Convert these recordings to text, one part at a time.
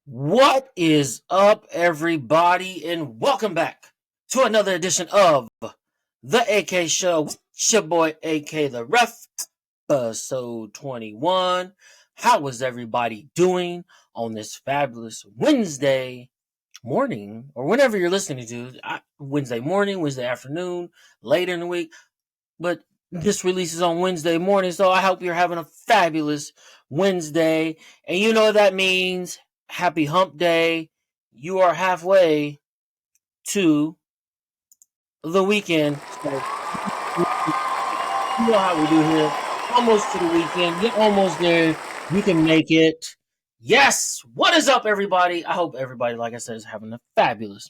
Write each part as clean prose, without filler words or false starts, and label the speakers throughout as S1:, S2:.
S1: What is up, everybody, and welcome back to another edition of the AK Show. It's your boy AK the Ref, episode 21. How is everybody doing on this fabulous Wednesday morning, or whenever you're listening to Wednesday morning, Wednesday afternoon, later in the week? But this releases on Wednesday morning, so I hope you're having a fabulous Wednesday. And you know what that means. Happy hump day. You are halfway to the weekend. So you know how we do here. Almost to the weekend. You're almost there. You can make it. Yes. What is up, everybody? I hope everybody, like I said, is having a fabulous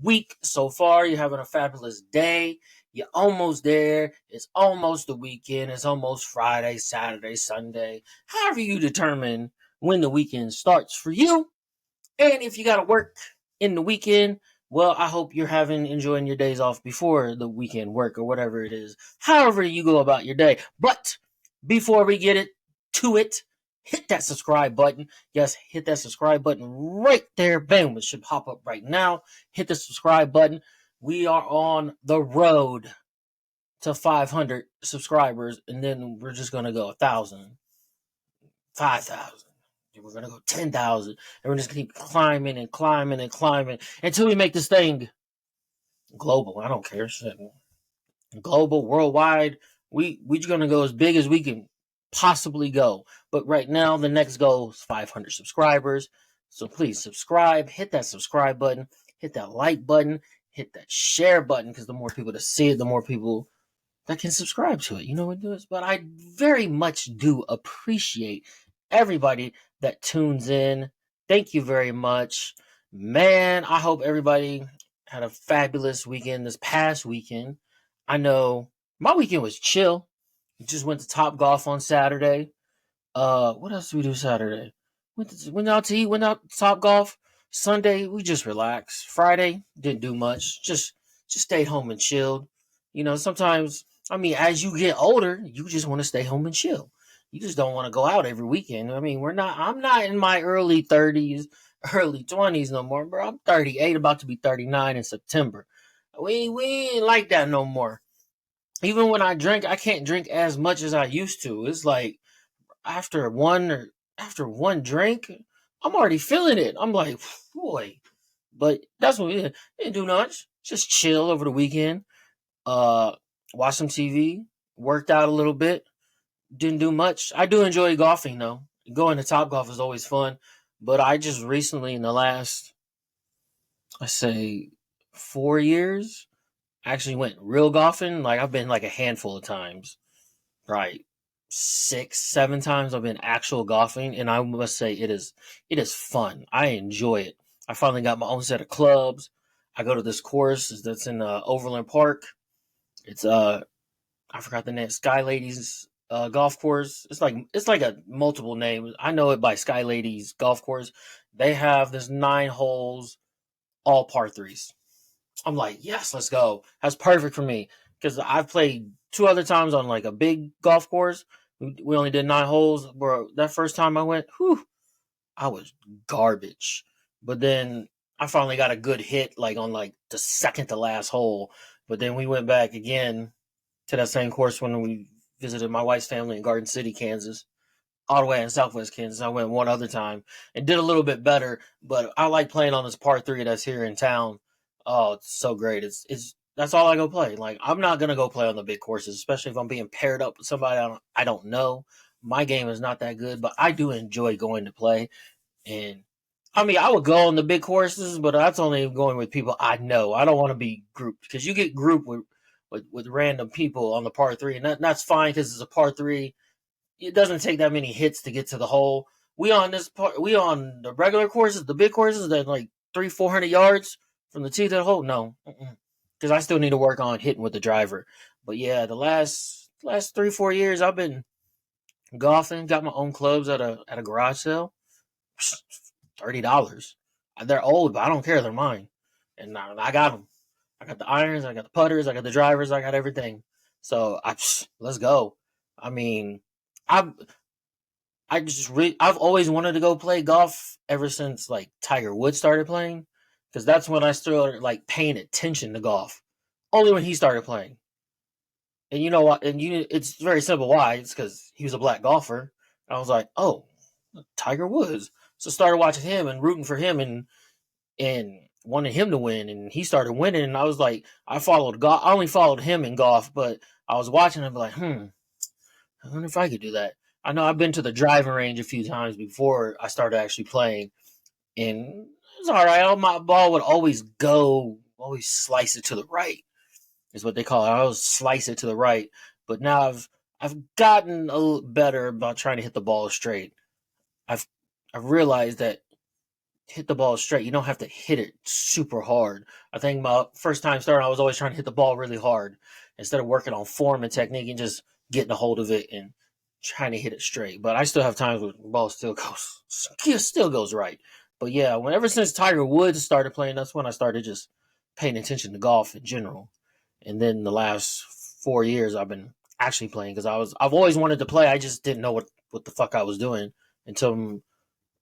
S1: week so far. You're having a fabulous day. You're almost there. It's almost the weekend. It's almost Friday, Saturday, Sunday. However you determine when the weekend starts for you. And if you got to work in the weekend, well, I hope you're enjoying your days off before the weekend work or whatever it is. However you go about your day. But before we get it, hit that subscribe button. Yes, hit that subscribe button right there. Bam, it should pop up right now. Hit the subscribe button. We are on the road to 500 subscribers, and then we're just going to go 1,000, 5,000. We're going to go 10,000, and we're just going to keep climbing and climbing and climbing until we make this thing global. I don't care. Shit. Global, worldwide. We're going to go as big as we can possibly go. But right now, the next goal is 500 subscribers. So please subscribe, hit that subscribe button, hit that like button, hit that share button, because the more people that see it, the more people that can subscribe to it. You know what it is? But I very much do appreciate everybody that tunes in. Thank you very much. Man, I hope everybody had a fabulous weekend this past weekend. I know my weekend was chill. Just went to Top Golf on Saturday. What else did we do Saturday? Went out to eat, went out to Top Golf. Sunday, we just relaxed. Friday, didn't do much. Just stayed home and chilled. You know, sometimes, I mean, as you get older, you just want to stay home and chill. You just don't want to go out every weekend. I mean, I'm not in my early 30s, early 20s no more, bro. I'm 38, about to be 39 in September. We ain't like that no more. Even when I drink, I can't drink as much as I used to. It's like after one drink, I'm already feeling it. I'm like, boy. But that's what we did. Didn't do much. Just chill over the weekend. Uh, watch some TV. Worked out a little bit. Didn't do much. I do enjoy golfing though. Going to Top Golf is always fun. But I just recently, in the last, I say, 4 years, actually went real golfing. Like I've been like a handful of times, right? 6, 7 times I've been actual golfing, and I must say it is fun. I enjoy it. I finally got my own set of clubs. I go to this course that's in Overland Park. It's I forgot the name. Sky Ladies golf course. It's like a multiple name. I know it by Sky Ladies golf course. They have this 9 holes, all par threes. I'm like, yes, let's go. That's perfect for me because I've played 2 other times on like a big golf course. We only did 9 holes. Bro, that first time I went, whew, I was garbage. But then I finally got a good hit, like on like the second to last hole. But then we went back again to that same course when we visited my wife's family in Garden City, Kansas, all the way in Southwest Kansas. I went one other time and did a little bit better, but I like playing on this par three that's here in town. Oh, it's so great. It's that's all I go play. Like I'm not gonna go play on the big courses, especially if I'm being paired up with somebody I don't know. My game is not that good, but I do enjoy going to play. And I mean, I would go on the big courses, but that's only going with people I know. I don't want to be grouped because you get grouped with random people on the par three, and that's fine because it's a par three. It doesn't take that many hits to get to the hole. We on the regular courses, the big courses that like 300-400 yards from the tee to the hole. No, because I still need to work on hitting with the driver. But yeah, the last 3-4 years I've been golfing. Got my own clubs at a garage sale. $30. They're old, but I don't care. They're mine, and I got them. I got the irons, I got the putters, I got the drivers, I got everything. So let's go. I mean, I I've always wanted to go play golf ever since like Tiger Woods started playing, because that's when I started like paying attention to golf. Only when he started playing. And you know what? And it's very simple. Why? It's because he was a black golfer. And I was like, oh, Tiger Woods. So started watching him and rooting for him and wanted him to win. And he started winning. And I was like, I followed golf. I only followed him in golf, but I was watching him like, I wonder if I could do that. I know I've been to the driving range a few times before I started actually playing, and it's all right. My ball would always slice it to the right, is what they call it. I always slice it to the right, but now I've gotten a little better about trying to hit the ball straight. I've I've realized that hit the ball straight. You don't have to hit it super hard. I think my first time starting, I was always trying to hit the ball really hard instead of working on form and technique and just getting a hold of it and trying to hit it straight. But I still have times where the ball still goes right. But yeah, ever since Tiger Woods started playing, that's when I started just paying attention to golf in general. And then the last 4 years, I've been actually playing because I've always wanted to play. I just didn't know what the fuck I was doing until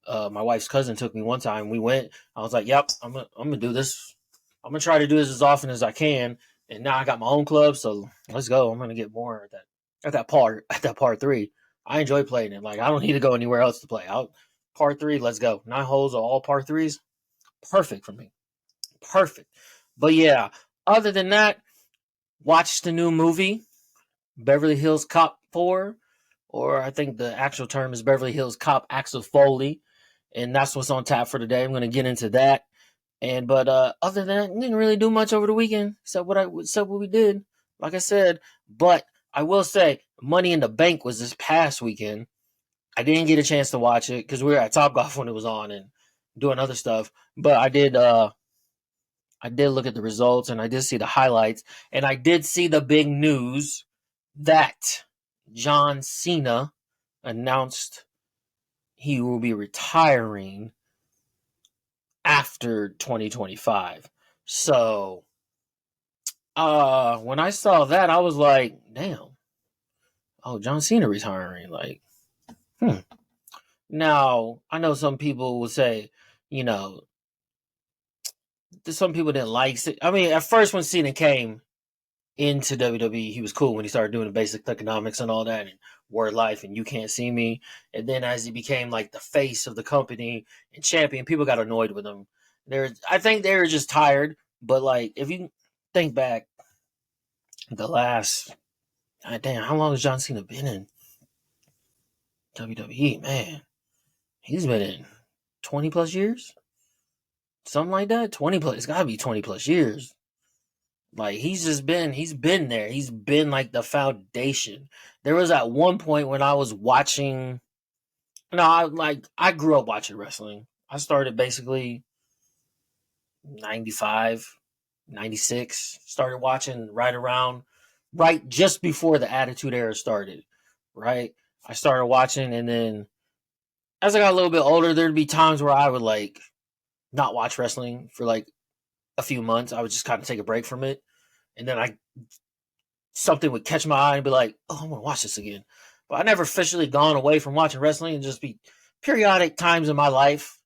S1: my wife's cousin took me one time. We went. I was like, "Yep, I'm gonna do this. I'm gonna try to do this as often as I can." And now I got my own club, so let's go. I'm gonna get more at that par three. I enjoy playing it. Like I don't need to go anywhere else to play. Out par three, let's go. 9 holes are all par threes. Perfect for me. Perfect. But yeah, other than that, watch the new movie Beverly Hills Cop 4, or I think the actual term is Beverly Hills Cop Axel Foley, and that's what's on tap for today. I'm going to get into that. And but other than that, didn't really do much over the weekend except what we did. Like I said, but I will say, Money in the Bank was this past weekend. I didn't get a chance to watch it because we were at Top Golf when it was on and doing other stuff. But I did look at the results and I did see the highlights and I did see the big news that John Cena announced he will be retiring after 2025. So, when I saw that, I was like, damn. Oh, John Cena retiring. Like, hmm. Now, I know some people would say, you know, some people didn't like it. I mean, at first when Cena came into WWE, he was cool when he started doing the basic economics and all that and word life and you can't see me. And then as he became like the face of the company and champion, people got annoyed with him. I think they were just tired. But like, if you think back, the last, God damn, how long has John Cena been in WWE? Man, he's been in 20 plus years, something like that. 20 plus, it's got to be 20 plus years. Like he's been there. He's been like the foundation. There was at one point when I was watching. No, I grew up watching wrestling. I started basically 95, 96. Started watching right just before the Attitude Era started. Right, I started watching, and then as I got a little bit older, there'd be times where I would like not watch wrestling for like a few months. I would just kind of take a break from it, and then I something would catch my eye and be like, oh, I'm gonna watch this again. But I never officially gone away from watching wrestling, and just be periodic times in my life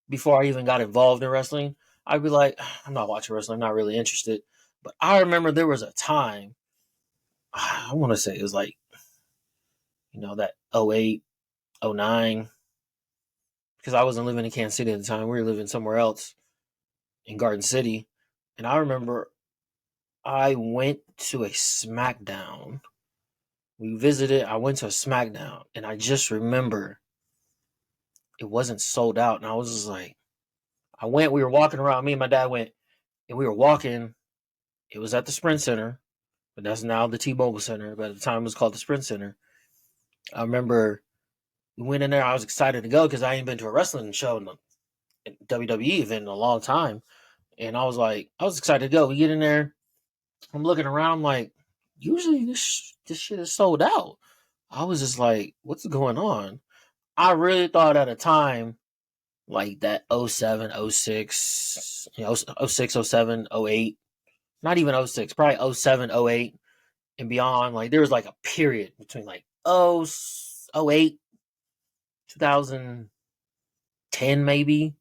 S1: before I even got involved in wrestling. I'd be like, I'm not watching wrestling, I'm not really interested. But I remember there was a time, I want to say it was like, that 08, 09, because I wasn't living in Kansas City at the time. We were living somewhere else in Garden City. And I remember I went to a SmackDown. I went to a SmackDown, and I just remember it wasn't sold out. And I was just like, we were walking around, me and my dad went, and we were walking. It was at the Sprint Center, but that's now the T-Mobile Center, but at the time it was called the Sprint Center. I remember we went in there. I was excited to go because I ain't been to a wrestling show in a WWE event in a long time. And I was excited to go. We get in there. I'm looking around. I'm like, usually this shit is sold out. I was just like, what's going on? I really thought at a time like that 07, 06, 06, 07, 08, not even 06, probably 07, 08 and beyond. Like there was like a period between like 08 2010 maybe,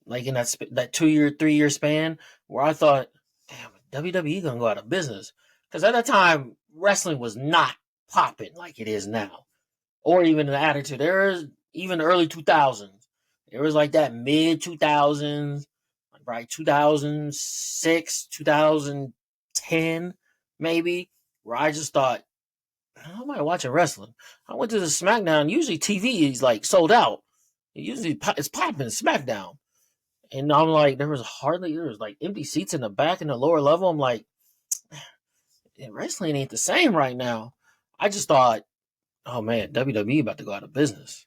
S1: like in that 2 year, 3 year span, where I thought, damn, WWE gonna go out of business, because at that time wrestling was not popping like it is now, or even the attitude. There is even early 2000s. There was like that mid 2000s, like right 2006, 2010 maybe, where I just thought, how am I watching wrestling? I went to the SmackDown. Usually TV is like sold out. Usually it's popping SmackDown. And I'm like, there was like empty seats in the back and the lower level. I'm like, wrestling ain't the same right now. I just thought, oh man, WWE about to go out of business.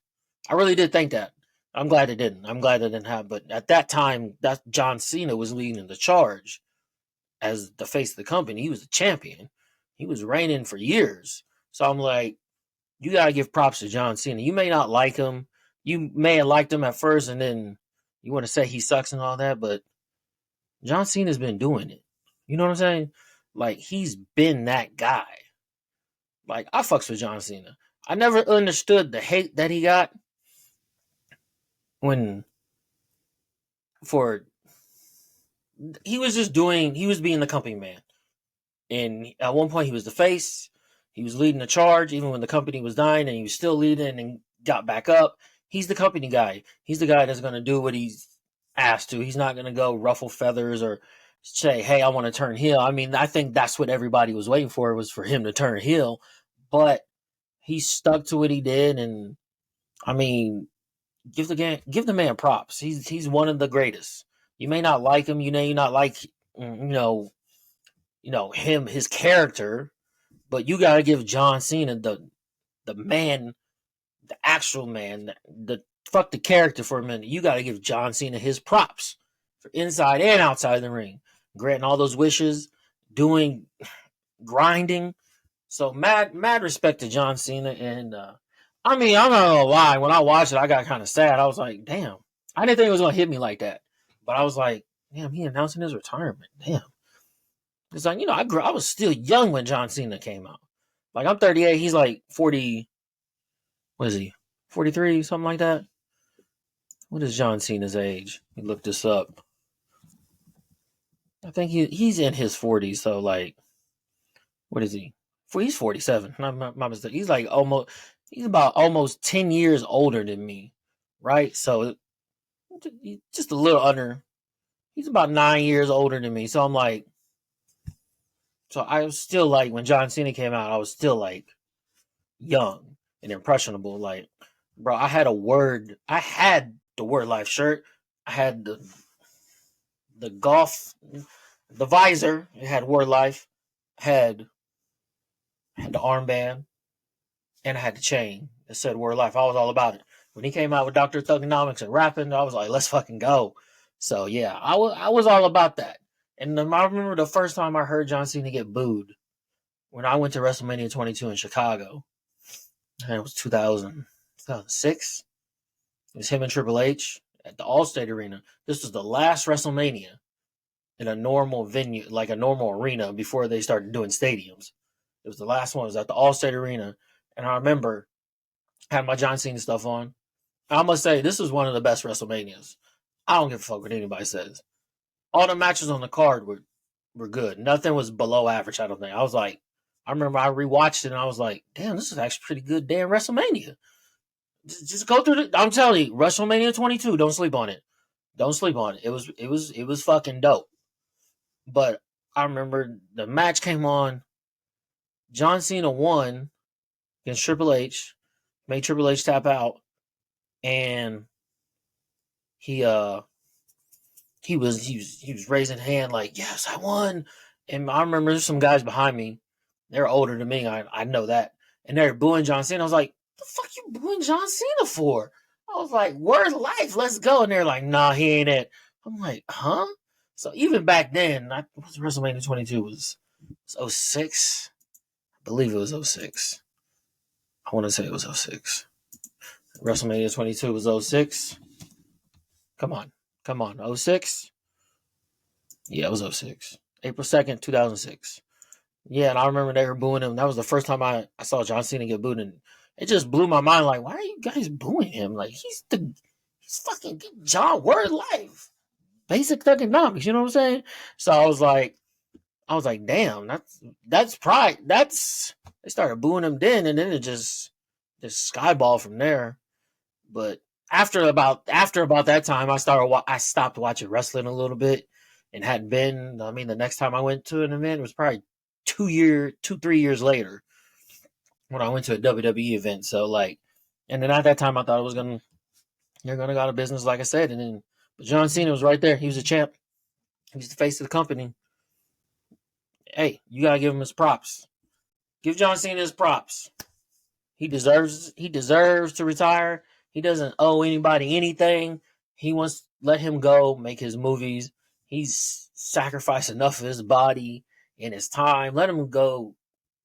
S1: I really did think that. I'm glad it didn't. I'm glad it didn't have. But at that time, that John Cena was leading the charge as the face of the company. He was the champion. He was reigning for years. So I'm like, you gotta give props to John Cena. You may not like him. You may have liked him at first, and then you want to say he sucks and all that, but John Cena's been doing it. You know what I'm saying? Like, he's been that guy. Like, I fucks with John Cena. I never understood the hate that he got when for he was being the company man. And at one point he was the face. He was leading the charge even when the company was dying, and he was still leading and got back up. He's the company guy. He's the guy that's going to do what he's asked to. He's not going to go ruffle feathers or say, hey, I want to turn heel. I mean, I think that's what everybody was waiting for, was for him to turn heel. But he stuck to what he did, and I mean, give the man props. He's one of the greatest. You may not like him, you may not like him, his character, but you gotta give John Cena the man, the actual man, the fuck the character for a minute. You gotta give John Cena his props for inside and outside the ring, granting all those wishes, doing grinding. So mad respect to John Cena, and I mean, I'm not gonna lie. When I watched it, I got kind of sad. I was like, damn, I didn't think it was gonna hit me like that. But I was like, damn, he announcing his retirement. Damn, it's like, I was still young when John Cena came out. Like, I'm 38. He's like 40. What is he? 43, something like that. What is John Cena's age? We looked this up. I think he's in his 40s. So like, what is he? He's 47. My mistake. He's like he's about almost 10 years older than me, right? So just a little under. He's about 9 years older than me. So I'm like, so I was still like, when John Cena came out, I was still like young and impressionable. Like, bro, I had the Word Life shirt. I had the golf, the visor. It had Word Life. Had the armband, and I had the chain that said Word Life. I was all about it. When he came out with Dr. Thugonomics and rapping, I was like, let's fucking go. So yeah, I was all about that. And I remember the first time I heard John Cena get booed, when I went to WrestleMania 22 in Chicago. And it was 2006. It was him and Triple H at the Allstate Arena. This was the last WrestleMania in a normal venue, like a normal arena, before they started doing stadiums. It was the last one. It was at the Allstate Arena. And I remember had my John Cena stuff on. I must say, this was one of the best WrestleManias. I don't give a fuck what anybody says. All the matches on the card were good. Nothing was below average, I don't think. I remember I rewatched it and I was like, damn, this is actually pretty good damn WrestleMania. Just go through I'm telling you, WrestleMania 22, don't sleep on it. Don't sleep on it. It was fucking dope. But I remember the match came on. John Cena won against Triple H, made Triple H tap out, and he was raising a hand like, yes, I won. And I remember there's some guys behind me. They're older than me. I know that. And they're booing John Cena. I was like, the fuck you booing John Cena for? I was like, Word Life, let's go. And they're like, nah, he ain't it. I'm like, huh? So even back then, WrestleMania 22 was 06. I believe it was 06. I want to say it was 06. WrestleMania 22 was 06. Come on. 06? Yeah, it was 06. April 2nd, 2006. Yeah, and I remember they were booing him. That was the first time I saw John Cena get booed. And it just blew my mind. Like, why are you guys booing him? Like, he's fucking John Word life, basic economics. You know what I'm saying? So I was like, damn, that's pride. That's they started booing him then, and then it just skyball from there. But after about that time, I stopped watching wrestling a little bit, and hadn't been. I mean, the next time I went to an event was probably 3 years later when I went to a WWE event. So like, and then at that time I thought it was you're gonna go out of business, like I said, and then but John Cena was right there. He was a champ. He was the face of the company. Hey, you gotta give him his props. Give John Cena his props. He deserves to retire. He doesn't owe anybody anything. He wants let him go, make his movies. He's sacrificed enough of his body and his time. Let him go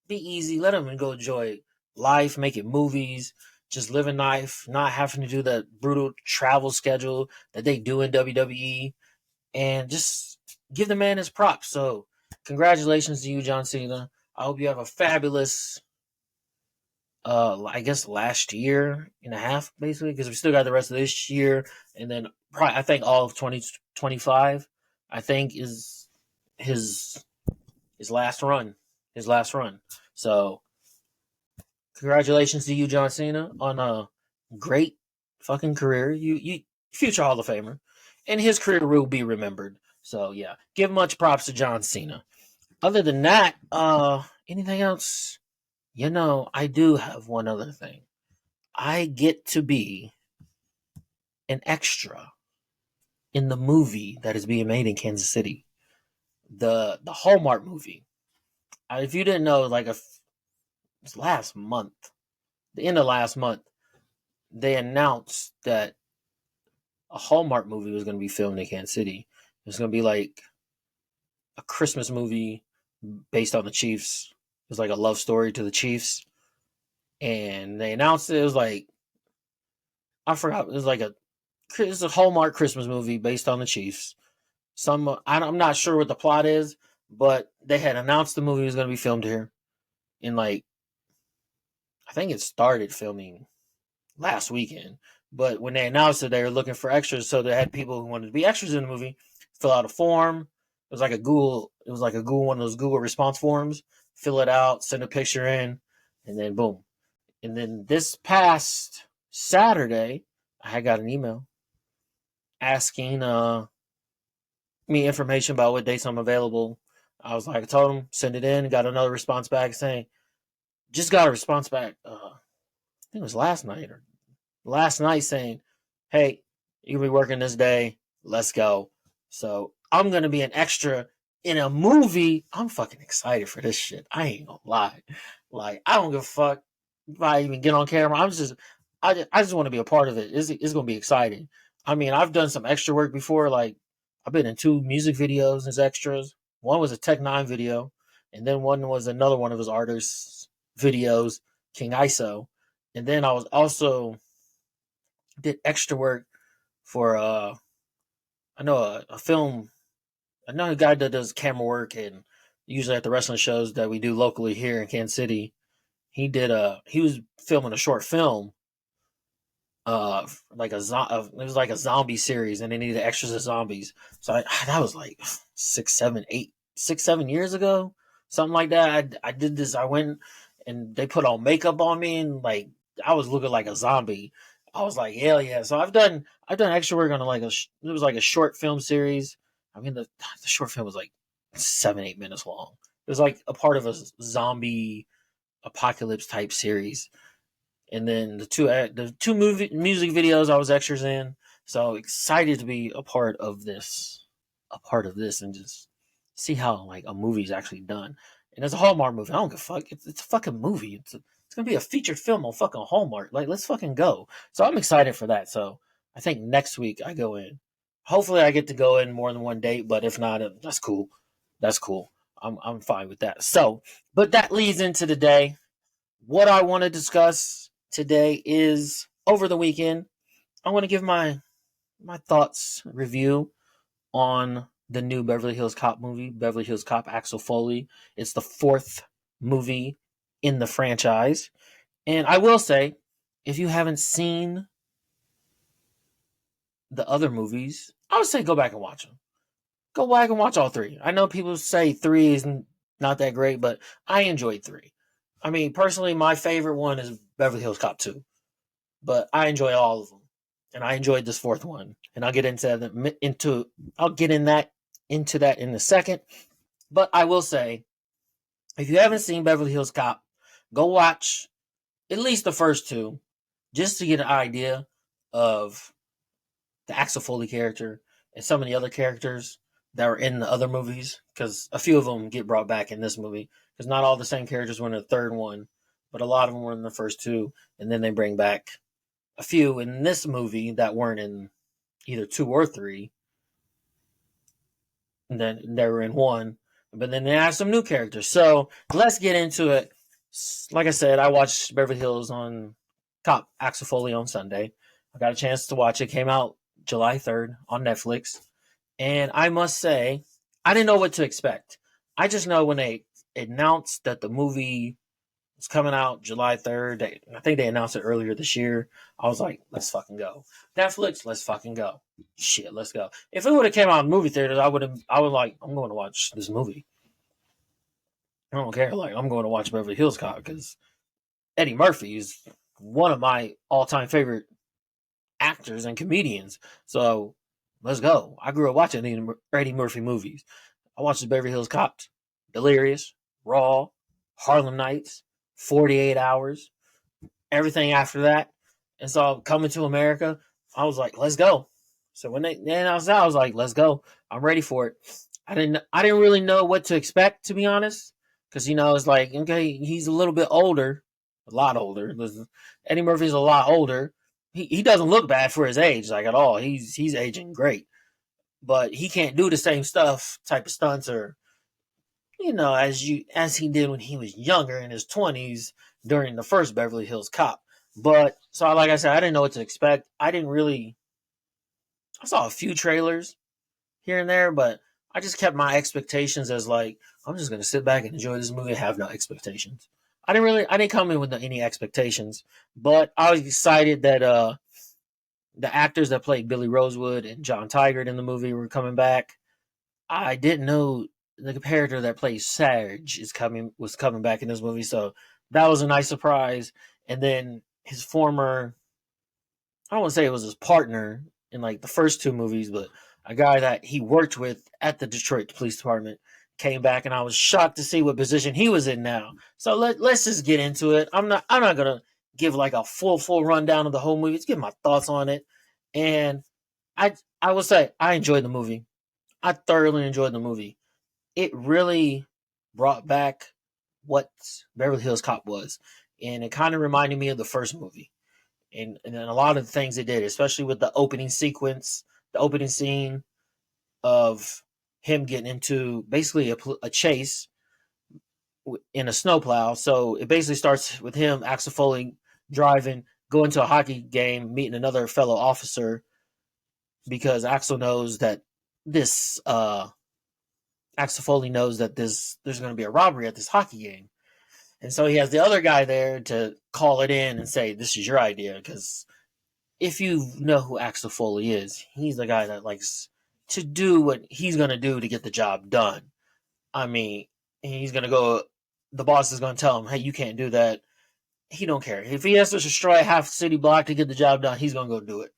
S1: be easy. Let him go enjoy life, making movies, just living life, not having to do that brutal travel schedule that they do in WWE, and just give the man his props. So, congratulations to you, John Cena. I hope you have a fabulous I guess last year and a half, basically, because we still got the rest of this year, and then probably I think all of 2025, I think is his his last run, his last run. So congratulations to you, John Cena, on a great fucking career. You future Hall of Famer, and his career will be remembered. So yeah, give much props to John Cena. Other than that, anything else? I do have one other thing. I get to be an extra in the movie that is being made in Kansas City, the Hallmark movie. If you didn't know, like last month, the end of last month, they announced that a Hallmark movie was going to be filmed in Kansas City. It was going to be like a Christmas movie based on the Chiefs. It was like a love story to the Chiefs, and they announced it. It was like I forgot. It was like it's a Hallmark Christmas movie based on the Chiefs. I'm not sure what the plot is, but they had announced the movie was going to be filmed here. In like, I think it started filming last weekend. But when they announced it, they were looking for extras, so they had people who wanted to be extras in the movie fill out a form. It was like a Google. It was like a Google one of those Google response forms. Fill it out, send a picture in, and then boom. And then this past Saturday, I got an email asking me information about what dates I'm available. I was like, I told them send it in. Got another response back saying, just got a response back. I think it was last night saying, hey, you'll be working this day. Let's go. So I'm gonna be an extra in a movie. I'm fucking excited for this shit. I ain't gonna lie. Like, I don't give a fuck if I even get on camera. I just want to be a part of it. It's gonna be exciting. I mean, I've done some extra work before. Like, I've been in 2 music videos as extras. One was a Tech Nine video, and then one was another one of his artists' videos, King ISO. And then I was also did extra work for I know a film. I know a guy that does camera work, and usually at the wrestling shows that we do locally here in Kansas City, he was filming a short film, like it was like a zombie series, and they needed extras of zombies. So that was like 6, 7 years ago, something like that. I did this. I went and they put on makeup on me, and like I was looking like a zombie. I was like, hell yeah! So I've done extra work on it was like a short film series. I mean the short film was like 7, 8 minutes long. It was like a part of a zombie apocalypse type series, and then the two music videos I was extras in. So excited to be a part of this, and just see how like a movie's actually done. And it's a Hallmark movie. I don't give a fuck. It's a fucking movie. It's gonna be a featured film on fucking Hallmark. Like, let's fucking go. So I'm excited for that. So I think next week I go in. Hopefully I get to go in more than one date, but if not, that's cool. That's cool. I'm fine with that. So, but that leads into the day. What I want to discuss today is over the weekend. I want to give my thoughts review on the new Beverly Hills Cop movie, Beverly Hills Cop Axel Foley. It's the 4th movie in the franchise. And I will say, if you haven't seen the other movies, I would say go back and watch them. Go back and watch all three. I know people say three is not that great, but I enjoyed three. I mean, personally, my favorite one is Beverly Hills Cop 2, but I enjoy all of them, and I enjoyed this fourth one, and I'll get into that I'll get in that into that in a second. But I will say, if you haven't seen Beverly Hills Cop, go watch at least the first two, just to get an idea of the Axel Foley character and some of the other characters that were in the other movies, because a few of them get brought back in this movie, because not all the same characters were in the third one, but a lot of them were in the first two, and then they bring back a few in this movie that weren't in either two or three, and then they were in one, but then they add some new characters. So let's get into it. Like I said, I watched Beverly Hills on Cop Axel Foley on Sunday. I got a chance to watch it. Came out July 3rd on Netflix. And I must say, I didn't know what to expect. I just know when they announced that the movie was coming out July 3rd, I think they announced it earlier this year. I was like, let's fucking go. Netflix, let's fucking go. Shit, let's go. If it would have came out in movie theaters, I would like, I'm going to watch this movie. I don't care. Like, I'm going to watch Beverly Hills Cop because Eddie Murphy is one of my all-time favorite actors and comedians. So let's go. I grew up watching Eddie Murphy movies. I watched the Beverly Hills Cop, Delirious, Raw, Harlem Nights, 48 Hours, everything after that. And so Coming to America, I was like, let's go. So when they announced that, I was like, let's go. I'm ready for it. I didn't really know what to expect, to be honest. Because, it's like, okay, he's a little bit older, a lot older. Eddie Murphy's a lot older. He doesn't look bad for his age, like, at all. He's aging great. But he can't do the same stuff, type of stunts, or, as he did when he was younger in his 20s during the first Beverly Hills Cop. But, so like I said, I didn't know what to expect. I saw a few trailers here and there, but I just kept my expectations as like, I'm just gonna sit back and enjoy this movie and have no expectations. I didn't come in with any expectations, but I was excited that the actors that played Billy Rosewood and John Tigert in the movie were coming back. I didn't know the character that plays Sarge was coming back in this movie, so that was a nice surprise. And then his former, I don't want to say it was his partner in like the first two movies, but a guy that he worked with at the Detroit Police Department came back, and I was shocked to see what position he was in now. So let's just get into it. I'm not gonna give like a full rundown of the whole movie. Just give my thoughts on it, and I will say I enjoyed the movie. I thoroughly enjoyed the movie. It really brought back what Beverly Hills Cop was, and it kind of reminded me of the first movie, and a lot of the things it did, especially with the opening sequence, the opening scene of him getting into basically a chase in a snowplow. So it basically starts with him, Axel Foley, driving, going to a hockey game, meeting another fellow officer because Axel knows that this Axel Foley knows that there's going to be a robbery at this hockey game. And so he has the other guy there to call it in and say, this is your idea. Because if you know who Axel Foley is, he's the guy that likes to do what he's going to do to get the job done. I mean, he's going to go, the boss is going to tell him, hey, you can't do that. He don't care. If he has to destroy half city block to get the job done, he's going to go do it.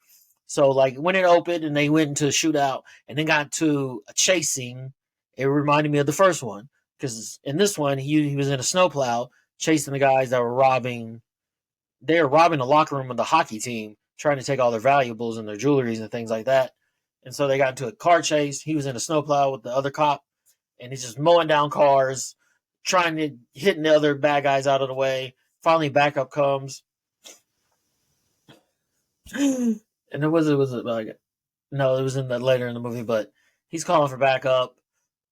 S1: So, like, when it opened and they went into a shootout and then got to a chase scene, it reminded me of the first one. Because in this one, he was in a snowplow chasing the guys that were robbing. They were robbing the locker room of the hockey team, trying to take all their valuables and their jewelries and things like that. And so they got into a car chase. He was in a snowplow with the other cop, and he's just mowing down cars, hitting the other bad guys out of the way. Finally, backup comes. And it was like, no, it was in the later in the movie, but he's calling for backup.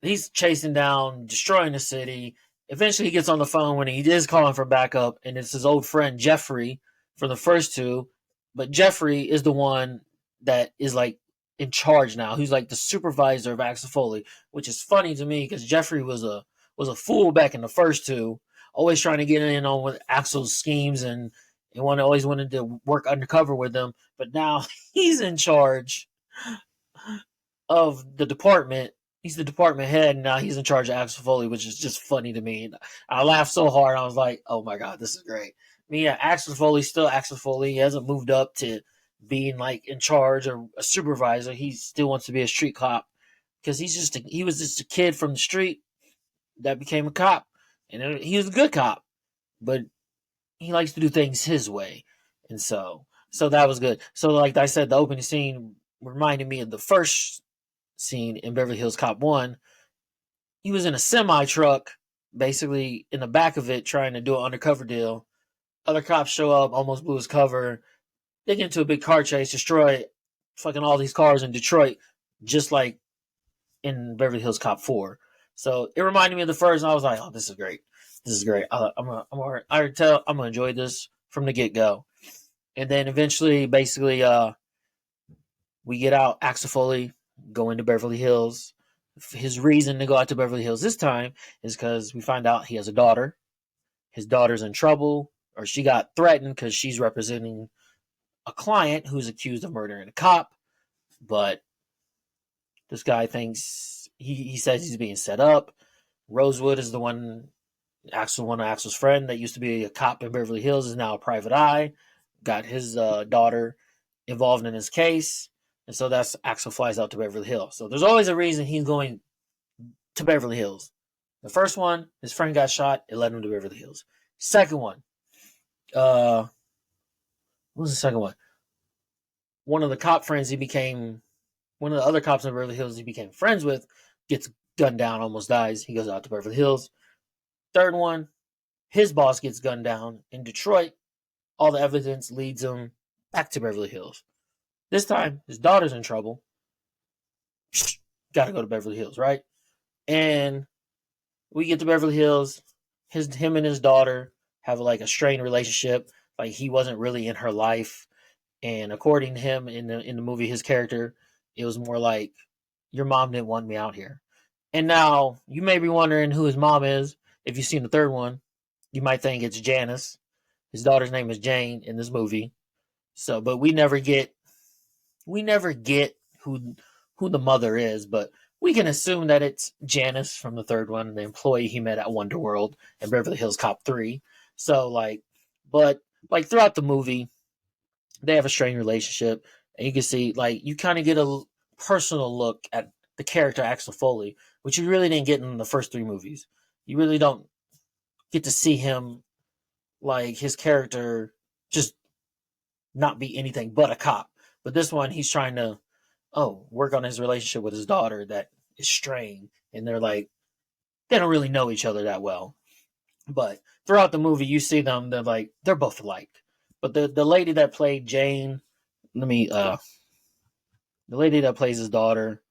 S1: He's chasing down, destroying the city. Eventually, he gets on the phone when he is calling for backup, and it's his old friend Jeffrey from the first two. But Jeffrey is the one that is like in charge now. He's like the supervisor of Axel Foley, which is funny to me because Jeffrey was a fool back in the first two. always trying to get in on with Axel's schemes and always wanted to work undercover with them. But now he's in charge of the department. He's the department head, and now he's in charge of Axel Foley, which is just funny to me. And I laughed so hard. I was like, "Oh my god, this is great." I mean, yeah, Axel Foley's still Axel Foley. He hasn't moved up to being like in charge or a supervisor. He still wants to be a street cop because he was just a kid from the street that became a cop, and he was a good cop, but he likes to do things his way, and so that was good. So like I said, the opening scene reminded me of the first scene in Beverly Hills Cop 1. He was in a semi truck, basically in the back of it, trying to do an undercover deal. Other cops show up, almost blew his cover. They get into a big car chase, destroy fucking all these cars in Detroit, just like in Beverly Hills Cop 4. So it reminded me of the first, and I was like, "Oh, this is great. This is great. I tell I'm gonna enjoy this from the get go." And then eventually, basically, we get out Axel Foley going to Beverly Hills. His reason to go out to Beverly Hills this time is because we find out he has a daughter. His daughter's in trouble, or she got threatened because she's representing a client who's accused of murdering a cop. But this guy thinks he says he's being set up. Rosewood is the one one of Axel's friend that used to be a cop in Beverly Hills is now a private eye. Got his daughter involved in his case, and so that's Axel flies out to Beverly Hills. So there's always a reason he's going to Beverly Hills. The first one, his friend got shot. It led him to Beverly Hills. Second one, what was the second one? One of the cop friends one of the other cops in Beverly Hills he became friends with gets gunned down, almost dies. He goes out to Beverly Hills. Third one, his boss gets gunned down in Detroit. All the evidence leads him back to Beverly Hills. This time, his daughter's in trouble. Gotta go to Beverly Hills, right? And we get to Beverly Hills. Him and his daughter have like a strained relationship. Like he wasn't really in her life. And according to him in the movie, his character, it was more like, your mom didn't want me out here. And now you may be wondering who his mom is. If you've seen the third one, you might think it's Janice. His daughter's name is Jane in this movie. So, but we never get who the mother is, but we can assume that it's Janice from the third one, the employee he met at Wonderworld and Beverly Hills Cop 3. So but throughout the movie, they have a strained relationship, and you can see you kind of get a personal look at the character Axel Foley, which you really didn't get in the first three movies. You really don't get to see him his character just not be anything but a cop. But this one, he's trying to work on his relationship with his daughter that is strained, and they don't really know each other that well. But throughout the movie, you see them, they're both alike. But the lady that played Jane, the lady that plays his daughter,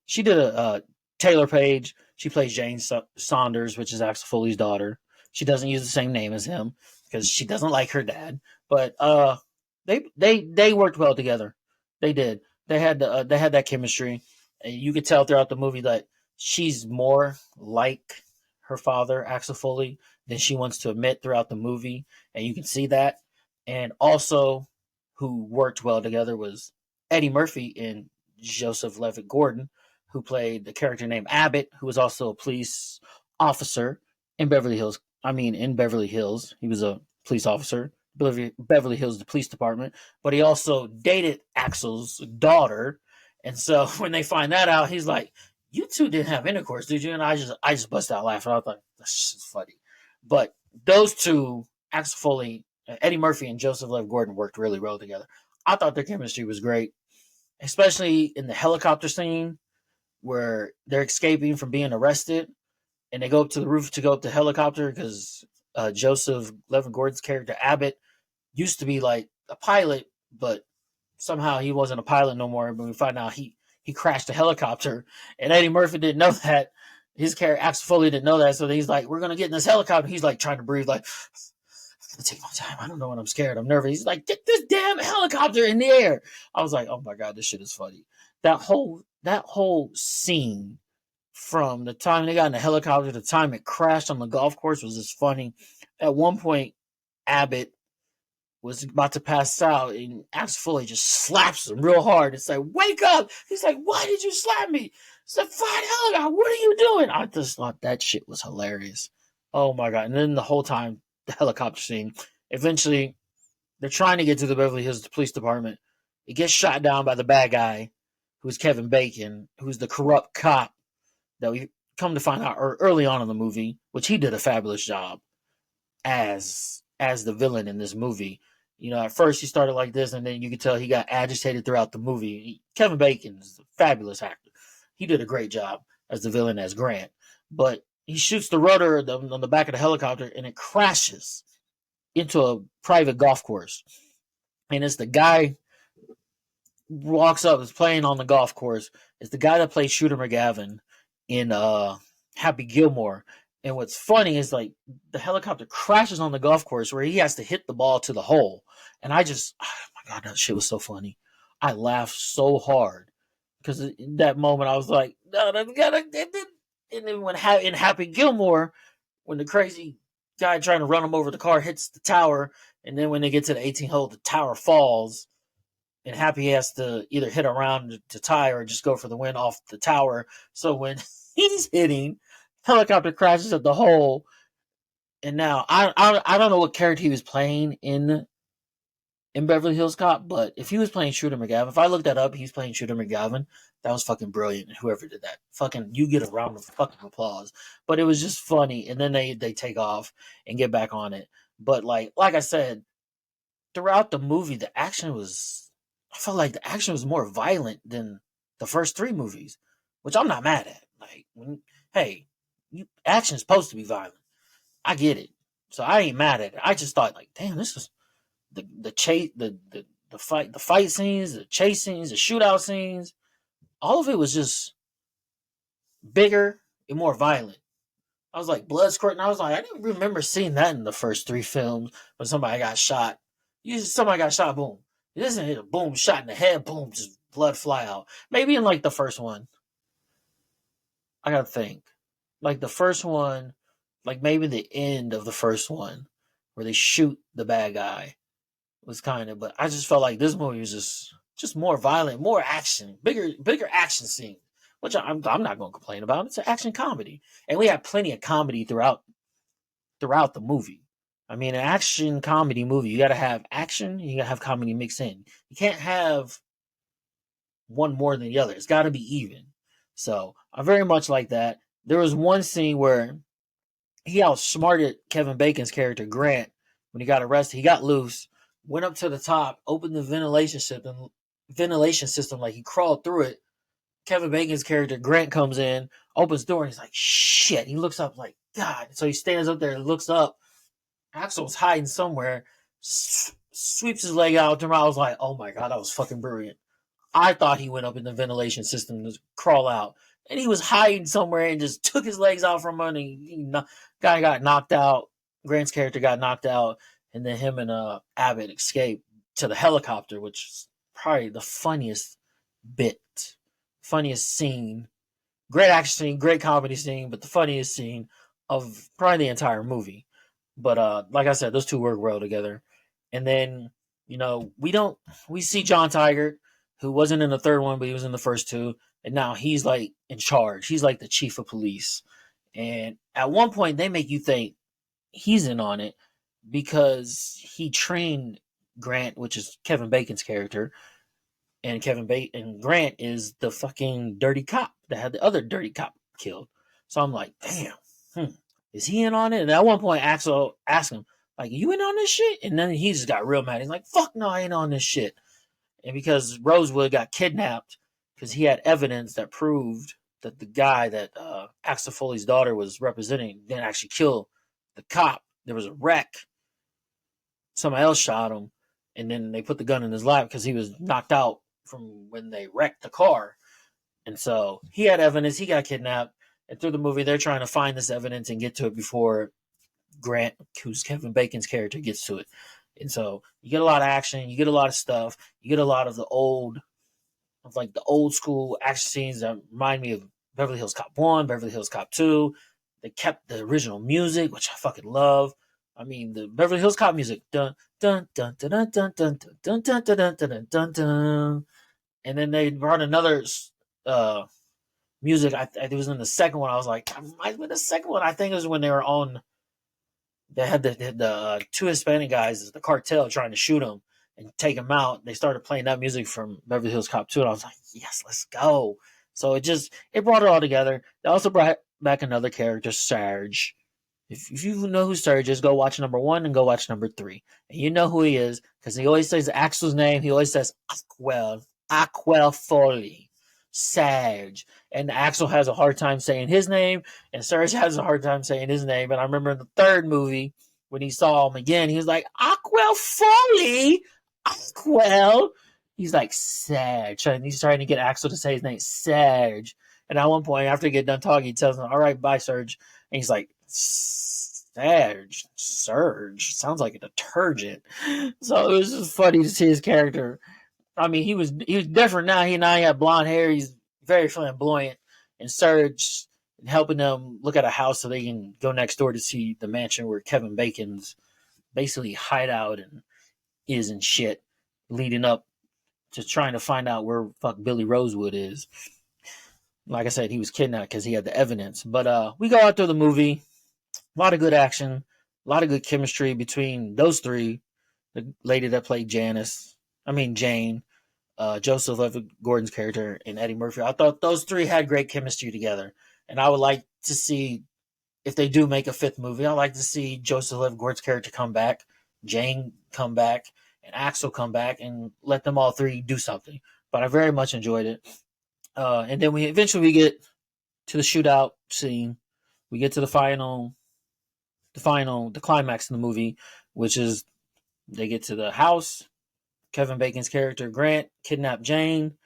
S1: she did a Taylor Page. She plays Jane Saunders, which is Axel Foley's daughter. She doesn't use the same name as him because she doesn't like her dad. But they worked well together. They did. They had that chemistry, and you could tell throughout the movie that she's more like her father, Axel Foley, than she wants to admit throughout the movie, and you can see that. And also, who worked well together was Eddie Murphy and Joseph Levitt Gordon, who played the character named Abbott, who was also a police officer in Beverly Hills. In Beverly Hills, he was a police officer. Beverly Hills, the police department, but he also dated Axel's daughter. And so when they find that out, he's like, "You two didn't have intercourse, did you?" And I just bust out laughing. I thought that's just funny. But those two, Axel Foley, Eddie Murphy, and Joseph Lev Gordon worked really well together. I thought their chemistry was great, especially in the helicopter scene where they're escaping from being arrested, and they go up to the roof to go up the helicopter because Joseph Lev Gordon's character Abbott used to be like a pilot, but somehow he wasn't a pilot no more. But we find out he crashed a helicopter, and Eddie Murphy didn't know that. His character Axel Foley didn't know that, so he's like, "We're gonna get in this helicopter." He's like trying to breathe, like, "I'm gonna take my time. I don't know when I'm scared. I'm nervous." He's like, "Get this damn helicopter in the air." I was like, "Oh my god, this shit is funny." That whole scene from the time they got in the helicopter to the time it crashed on the golf course was just funny. At one point, Abbott was about to pass out, and Axel Foley just slaps him real hard. It's like, wake up! He's like, why did you slap me? It's like, fine helicopter, what are you doing? I just thought that shit was hilarious. Oh my god! And then the whole time, the helicopter scene. Eventually, they're trying to get to the Beverly Hills Police Department. It gets shot down by the bad guy, who's Kevin Bacon, who's the corrupt cop that we come to find out early on in the movie, which he did a fabulous job as the villain in this movie. You know, at first he started like this, and then you can tell he got agitated throughout the movie. Kevin Bacon is a fabulous actor. He did a great job as the villain as Grant. But he shoots the rotor on the back of the helicopter, and it crashes into a private golf course. And it's the guy walks up, is playing on the golf course. It's the guy that plays Shooter McGavin in Happy Gilmore. And what's funny is like the helicopter crashes on the golf course where he has to hit the ball to the hole. And I just, oh my God, that shit was so funny. I laughed so hard because in that moment I was like, no, that's gotta. And then when in Happy Gilmore, when the crazy guy trying to run him over the car hits the tower, and then when they get to the 18 hole, the tower falls, and Happy has to either hit around to tie or just go for the win off the tower. So when he's hitting, helicopter crashes at the hole, and now I don't know what character he was playing in Beverly Hills Cop, but if he was playing Shooter McGavin, if I looked that up, he's playing Shooter McGavin. That was fucking brilliant. Whoever did that, fucking, you get a round of fucking applause. But it was just funny, and then they take off and get back on it. But like I said, throughout the movie, the action was, I felt like the action was more violent than the first three movies, which I'm not mad at. Like, hey, action's supposed to be violent. I get it, so I ain't mad at it. I just thought like, damn, this was the chase, the fight scenes, the chase scenes, the shootout scenes. All of it was just bigger and more violent. I was like, blood squirting. I was like, I didn't remember seeing that in the first three films when somebody got shot. Usually somebody got shot, boom. It isn't hit a boom, shot in the head, boom, just blood fly out. Maybe in like the first one. I gotta think. Like the first one, like maybe the end of the first one, where they shoot the bad guy was kind of, but I just felt like this movie was just more violent, more action, bigger action scene, which I'm not going to complain about. It's an action comedy, and we have plenty of comedy throughout the movie. I mean, an action comedy movie, you got to have action, you got to have comedy mixed in. You can't have one more than the other. It's got to be even. So I very much like that. There was one scene where he outsmarted Kevin Bacon's character Grant when he got arrested. He got loose, went up to the top, opened the ventilation system like he crawled through it. Kevin Bacon's character Grant comes in, opens the door, and he's like, shit. He looks up like, God. So he stands up there and looks up. Axel's hiding somewhere, sweeps his leg out. And I was like, oh my God, that was fucking brilliant. I thought he went up in the ventilation system to crawl out. And he was hiding somewhere and just took his legs out from under. Guy got knocked out. Grant's character got knocked out. And then him and Abbott escaped to the helicopter, which is probably the funniest bit, funniest scene. Great action scene, great comedy scene, but the funniest scene of probably the entire movie. But like I said, those two work well together. And then, we see John Tiger, who wasn't in the third one, but he was in the first two. And now he's like in charge. He's like the chief of police. And at one point, they make you think he's in on it because he trained Grant, which is Kevin Bacon's character. And Grant is the fucking dirty cop that had the other dirty cop killed. So I'm like, damn, is he in on it? And at one point, Axel asked him, like, you in on this shit? And then he just got real mad. He's like, fuck no, I ain't on this shit. And because Rosewood got kidnapped, because he had evidence that proved that the guy that Axel Foley's daughter was representing didn't actually kill the cop. There was a wreck. Somebody else shot him. And then they put the gun in his lap because he was knocked out from when they wrecked the car. And so he had evidence. He got kidnapped. And through the movie, they're trying to find this evidence and get to it before Grant, who's Kevin Bacon's character, gets to it. And so you get a lot of action. You get a lot of stuff. You get a lot of the old school action scenes that remind me of Beverly Hills Cop 1, Beverly Hills Cop 2. They kept the original music, which I fucking love. I mean, the Beverly Hills Cop music. Dun, dun, dun, dun, dun, dun, dun, dun, dun, dun, dun, dun, dun, dun. And then they brought another uh, music. It was in the second one. I was like, it might have been the second one. I think it was when they were on. They had the two Hispanic guys, the cartel, trying to shoot him and take him out. They started playing that music from Beverly Hills Cop 2, and I was like, yes, let's go. So it brought it all together. They also brought back another character, Sarge. If you know who Sarge is, go watch number 1 and go watch number 3. And you know who he is, because he always says Axel's name. He always says Aquel Foley, Sarge. And Axel has a hard time saying his name, and Sarge has a hard time saying his name. And I remember in the third movie, when he saw him again, he was like, Aquel Foley, Aquel. He's like, Sarge. And he's trying to get Axel to say his name, Sarge. And at one point, after they get done talking, he tells him, all right, bye, Sarge. And he's like, Surge. Sounds like a detergent. So it was just funny to see his character. I mean, he was different now. He had blonde hair. He's very flamboyant. And Surge helping them look at a house so they can go next door to see the mansion where Kevin Bacon's basically hideout and is and shit, leading up to trying to find out where fuck Billy Rosewood is. Like I said, he was kidnapped because he had the evidence. But we go out through the movie. A lot of good action. A lot of good chemistry between those three. The lady that played Jane, Joseph Gordon's character, and Eddie Murphy. I thought those three had great chemistry together. And I would like to see, if they do make a fifth movie, I'd like to see Joseph Gordon's character come back, Jane come back, and Axel come back, and let them all three do something. But I very much enjoyed it. And then we eventually get to the shootout scene. We get to the climax in the movie, which is they get to the house. Kevin Bacon's character Grant kidnapped Jane,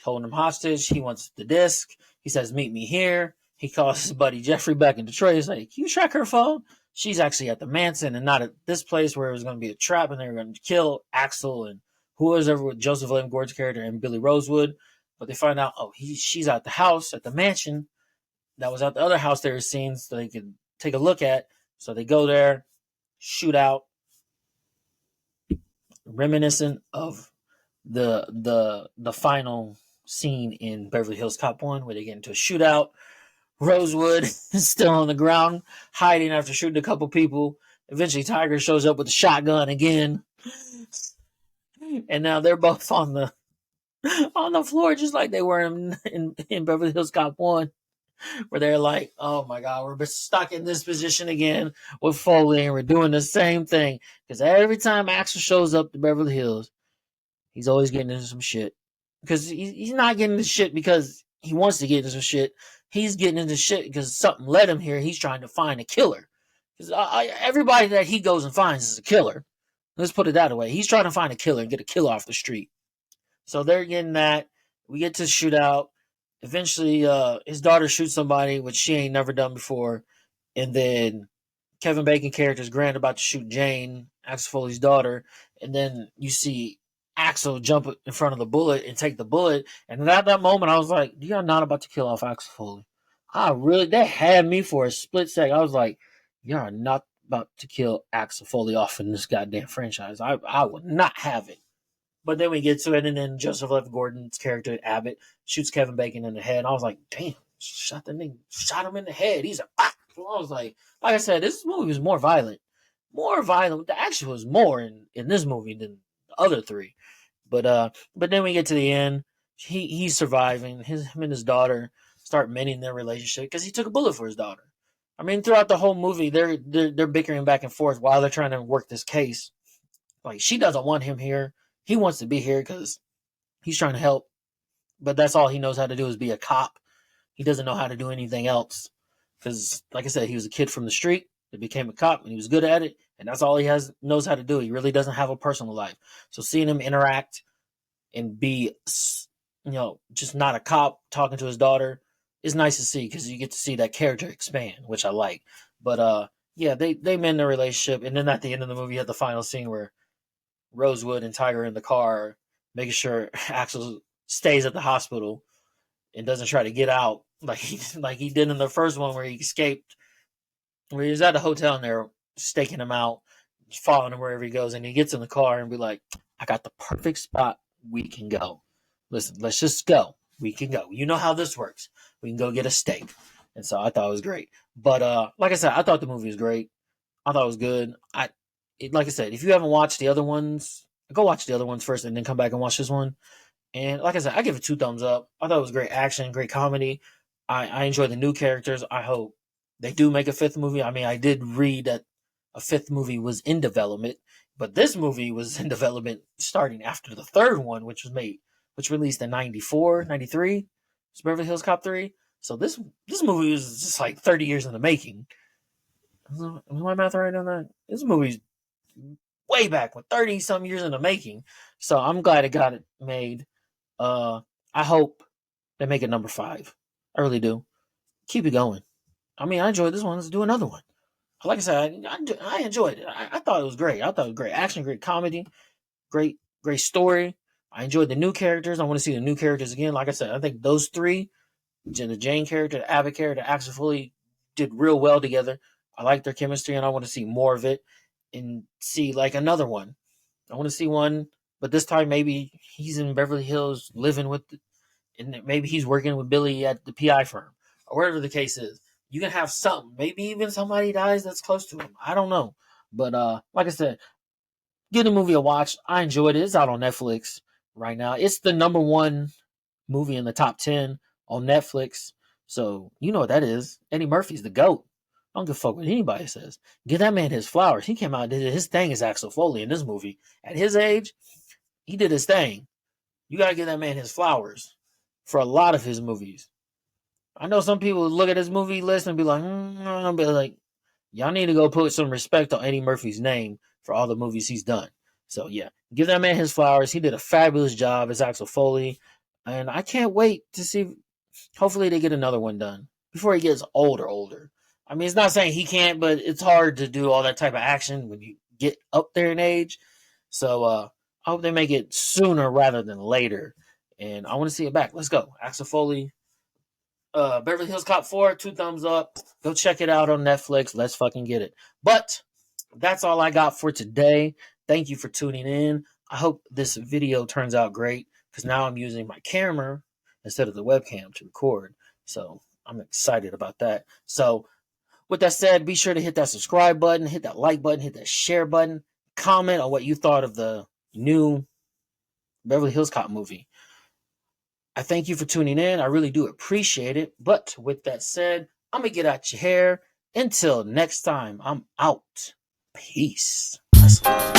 S1: holding him hostage. He wants the disc. He says, "Meet me here." He calls his buddy Jeffrey back in Detroit. He's like, "Can you track her phone?" She's actually at the Manson and not at this place where it was going to be a trap, and they were going to kill Axel and who was ever with Joseph William Gordon's character and Billy Rosewood. But they find out, she's at the house, at the mansion that was at the other house they were seeing, so they could take a look at. So they go there, shoot out, reminiscent of the final scene in Beverly Hills Cop 1 where they get into a shootout. Rosewood is still on the ground, hiding after shooting a couple people. Eventually, Tiger shows up with a shotgun again, and now they're both on the floor, just like they were in Beverly Hills Cop 1, where they're like, "Oh my God, we're stuck in this position again with Foley, and we're doing the same thing." Because every time Axel shows up to Beverly Hills, he's always getting into some shit. Because he's not getting into shit because he wants to get into some shit. He's getting into shit because something led him here. He's trying to find a killer. Because everybody that he goes and finds is a killer. Let's put it that way. He's trying to find a killer and get a killer off the street. So they're getting that. We get to shootout. Eventually, his daughter shoots somebody, which she ain't never done before. And then Kevin Bacon character's Grant about to shoot Jane, Axel Foley's daughter. And then you see Axel jump in front of the bullet and take the bullet. And at that moment, I was like, "You're not about to kill off Axel Foley." They had me for a split second. I was like, "You're not about to kill Axel Foley off in this goddamn franchise. I would not have it." But then we get to it, and then Joseph F. Gordon's character, Abbott, shoots Kevin Bacon in the head. And I was like, damn, shot him in the head. He's I was like I said, this movie was more violent. More violent. The action was more in this movie than the other three. But then we get to the end. He's surviving. Him and his daughter start mending their relationship because he took a bullet for his daughter. I mean, throughout the whole movie, they're bickering back and forth while they're trying to work this case. Like, she doesn't want him here. He wants to be here because he's trying to help. But that's all he knows how to do is be a cop. He doesn't know how to do anything else. Because, like I said, he was a kid from the street that became a cop, and he was good at it. And that's all he knows how to do. He really doesn't have a personal life. So seeing him interact and be, just not a cop talking to his daughter is nice to see because you get to see that character expand, which I like. But yeah, they mend their relationship. And then at the end of the movie, you have the final scene where Rosewood and Tiger in the car, making sure Axel stays at the hospital and doesn't try to get out like he did in the first one where he escaped, where he was at the hotel and they're staking him out, following him wherever he goes, and he gets in the car and be like, "I got the perfect spot. We can go. Listen, let's just go. We can go. You know how this works. We can go get a steak." And so I thought it was great. But like I said, I thought the movie was great. I thought it was good. Like I said, if you haven't watched the other ones, go watch the other ones first, and then come back and watch this one. And like I said, I give it 2 thumbs up. I thought it was great action, great comedy. I enjoy the new characters. I hope they do make a fifth movie. I mean, I did read that a fifth movie was in development, but this movie was in development starting after the third one, which released in 94, 93. It's Beverly Hills Cop 3. So this movie was just like 30 years in the making. Is my math right on that? This movie's way back with 30 some years in the making. So I'm glad it got it made. I hope they make it number 5. I really do. Keep it going. I mean, I enjoyed this one. Let's do another one. Like I said, I enjoyed it. I thought it was great. I thought it was great action, great comedy, great story. I enjoyed the new characters. I want to see the new characters again. Like I said, I think those three, the Jane character, the Abbott character, Axel Foley, did real well together. I like their chemistry, and I want to see more of it and see like another one. I want to see one, but this time maybe he's in Beverly Hills living with, and maybe he's working with Billy at the PI firm or whatever the case is. You can have something. Maybe even somebody dies that's close to him. I don't know. But like I said, give the movie a watch. I enjoyed it. It's out on Netflix right now. It's the number one movie in the top 10 on Netflix. So you know what that is. Eddie Murphy's the GOAT. I don't give a fuck what anybody says. Give that man his flowers. He came out and did his thing as Axel Foley in this movie. At his age, he did his thing. You gotta give that man his flowers for a lot of his movies. I know some people look at his movie list and be like, be like, y'all need to go put some respect on Eddie Murphy's name for all the movies he's done. So yeah, give that man his flowers. He did a fabulous job as Axel Foley, and I can't wait to see. Hopefully, they get another one done before he gets older. I mean, it's not saying he can't, but it's hard to do all that type of action when you get up there in age. So I hope they make it sooner rather than later. And I want to see it back. Let's go. Axel Foley, Beverly Hills Cop 4, 2 thumbs up. Go check it out on Netflix. Let's fucking get it. But that's all I got for today. Thank you for tuning in. I hope this video turns out great because now I'm using my camera instead of the webcam to record. So I'm excited about that. So with that said, be sure to hit that subscribe button, hit that like button, hit that share button, comment on what you thought of the new Beverly Hills Cop movie. I thank you for tuning in. I really do appreciate it. But with that said, I'm going to get out your hair. Until next time, I'm out. Peace. Let's go.